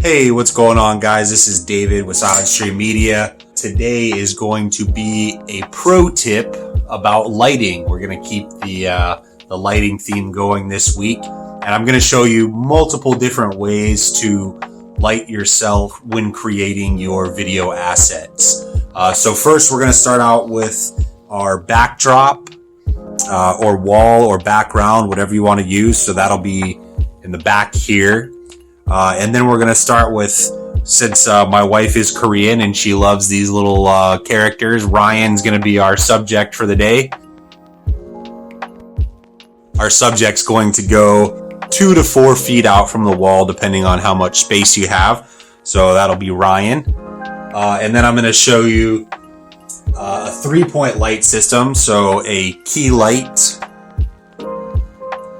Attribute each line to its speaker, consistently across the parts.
Speaker 1: Hey, what's going on, guys? This is David with Silent Stream Media. Today is going to be a pro tip about lighting. We're going to keep the lighting theme going this week, and I'm going to show you multiple different ways to light yourself when creating your video assets. So first, we're going to start out with our backdrop or wall or background, whatever you want to use. So that'll be in the back here. And then we're going to start with, since my wife is Korean and she loves these little characters, Ryan's going to be our subject for the day. Our subject's going to go 2 to 4 feet out from the wall, depending on how much space you have. So that'll be Ryan. And then I'm going to show you a 3-point light system. So a key light,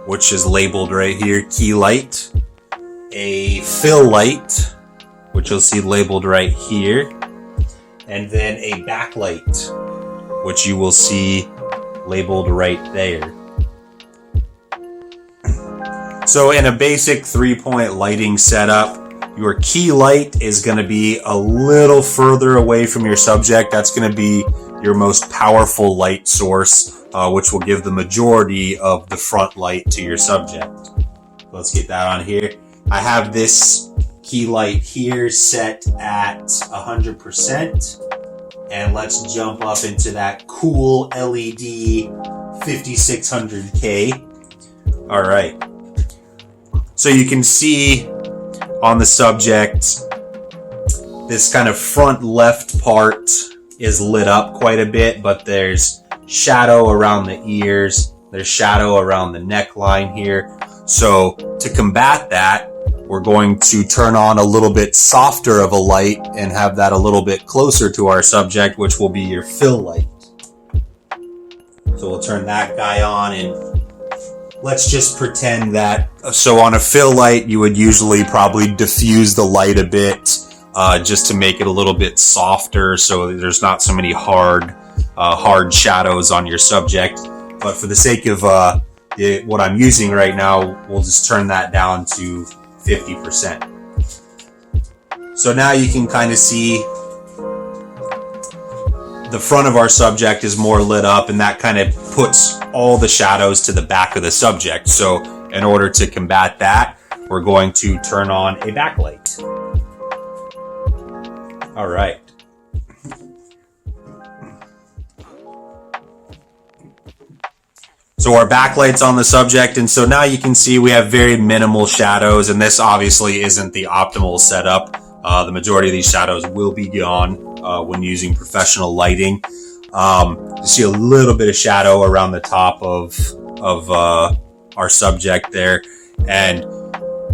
Speaker 1: which is labeled right here, key light. A fill light, which you'll see labeled right here, and then a backlight, which you will see labeled right there. So in a basic 3-point lighting setup, your key light is going to be a little further away from your subject. That's going to be your most powerful light source, which will give the majority of the front light to your subject. Let's get that on here. I have this key light here set at 100%, and let's jump up into that cool LED 5600K. All right. So you can see on the subject, this kind of front left part is lit up quite a bit, but there's shadow around the ears. There's shadow around the neckline here. So to combat that, we're going to turn on a little bit softer of a light and have that a little bit closer to our subject, which will be your fill light. So we'll turn that guy on, and let's just pretend that, so on a fill light, you would usually probably diffuse the light a bit, just to make it a little bit softer so there's not so many hard shadows on your subject. But for the sake of what I'm using right now, we'll just turn that down to 50%. So now you can kind of see the front of our subject is more lit up, and that kind of puts all the shadows to the back of the subject. So in order to combat that, we're going to turn on a backlight. All right. So our backlight's on the subject, and so now you can see we have very minimal shadows, and this obviously isn't the optimal setup. The majority of these shadows will be gone when using professional lighting. You see a little bit of shadow around the top of our subject there. And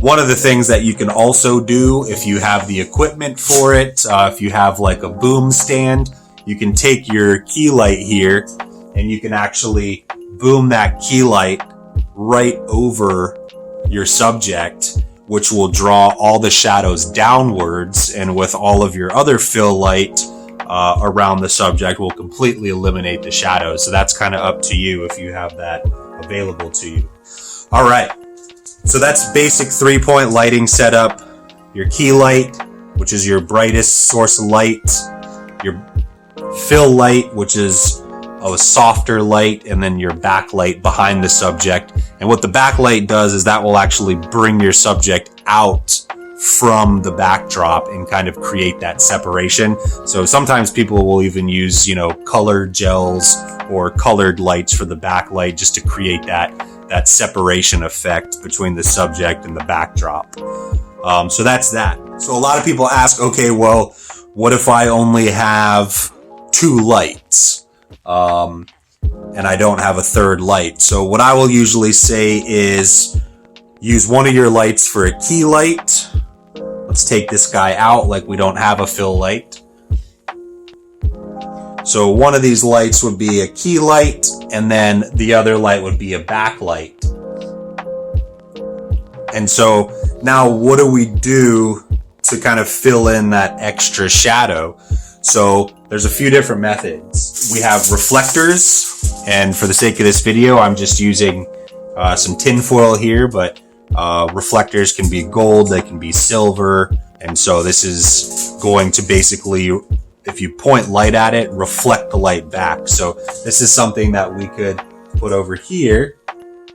Speaker 1: one of the things that you can also do, if you have the equipment for it, if you have like a boom stand, you can take your key light here and you can actually boom that key light right over your subject, which will draw all the shadows downwards, and with all of your other fill light around the subject will completely eliminate the shadows. So that's kind of up to you if you have that available to you. All right, so that's basic 3-point lighting setup. Your key light, which is your brightest source of light, your fill light, which is a softer light, and then your backlight behind the subject. And what the backlight does is that will actually bring your subject out from the backdrop and kind of create that separation. So sometimes people will even use, colored gels or colored lights for the backlight just to create that separation effect between the subject and the backdrop. So that's that. So a lot of people ask, okay, well, what if I only have 2 lights? And I don't have a third light. So what I will usually say is use one of your lights for a key light. Let's take this guy out like we don't have a fill light. So one of these lights would be a key light, and then the other light would be a backlight. And so now what do we do to kind of fill in that extra shadow? So there's a few different methods. We have reflectors, and for the sake of this video, I'm just using some tin foil here, but reflectors can be gold, they can be silver, And so this is going to basically, if you point light at it, reflect the light back. So this is something that we could put over here,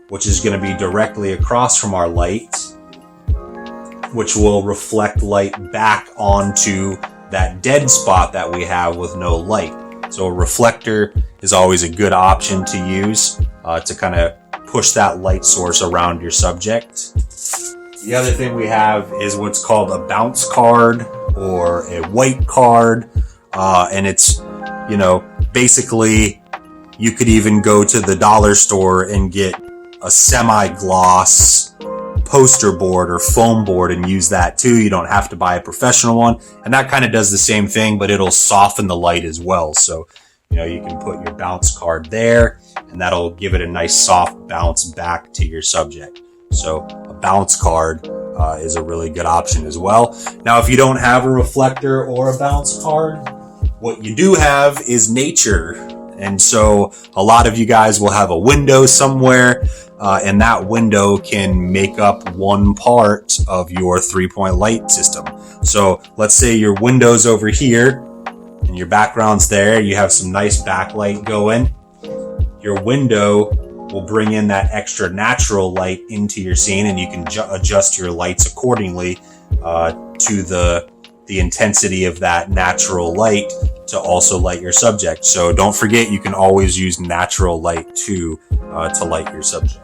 Speaker 1: which is going to be directly across from our light, which will reflect light back onto that dead spot that we have with no light. So a reflector is always a good option to use to kind of push that light source around your subject. The other thing we have is what's called a bounce card or a white card. And it's, basically you could even go to the dollar store and get a semi-gloss poster board or foam board and use that too. You don't have to buy a professional one. And that kind of does the same thing, but it'll soften the light as well. So, you can put your bounce card there and that'll give it a nice soft bounce back to your subject. So a bounce card is a really good option as well. Now, if you don't have a reflector or a bounce card, what you do have is nature. And so a lot of you guys will have a window somewhere, and that window can make up one part of your 3-point light system. So let's say your window's over here and your background's there. You have some nice backlight going. Your window will bring in that extra natural light into your scene, and you can adjust your lights accordingly to the intensity of that natural light to also light your subject. So don't forget, you can always use natural light too to light your subject.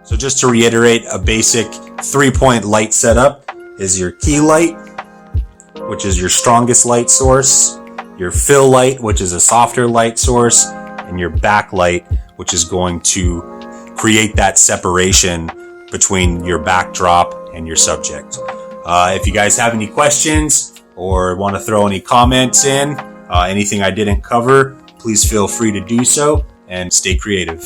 Speaker 1: So just to reiterate, a basic 3-point light setup is your key light, which is your strongest light source, your fill light, which is a softer light source, and your backlight, which is going to create that separation between your backdrop and your subject. If you guys have any questions or want to throw any comments in, anything I didn't cover, please feel free to do so and stay creative.